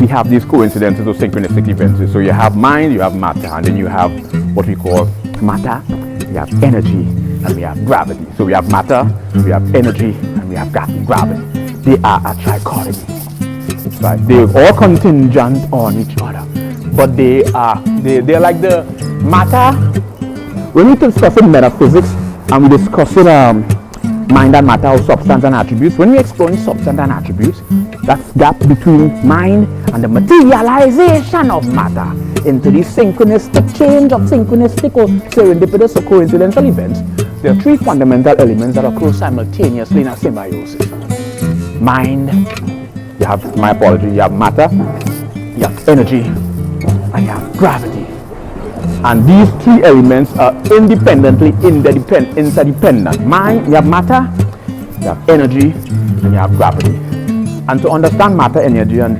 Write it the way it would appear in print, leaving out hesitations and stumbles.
we have these coincidences or synchronistic events. So you have mind, you have matter, and then you have what we call matter, we have energy, and we have gravity. So we have matter, we have energy, and we have gravity. They are a trichotomy. Right? They're all contingent on each other, but they're like the matter. When we discuss metaphysics and we discuss mind and matter, or substance and attributes, when we explore substance and attributes, that's gap between mind and the materialization of matter into the synchronistic change of synchronistic or serendipitous or coincidental events. There are three fundamental elements that occur simultaneously in a symbiosis. Mind, you have matter, you have energy, and you have gravity. And these three elements are independently interdependent. Mind, you have matter, you have energy, and you have gravity. And to understand matter, energy, and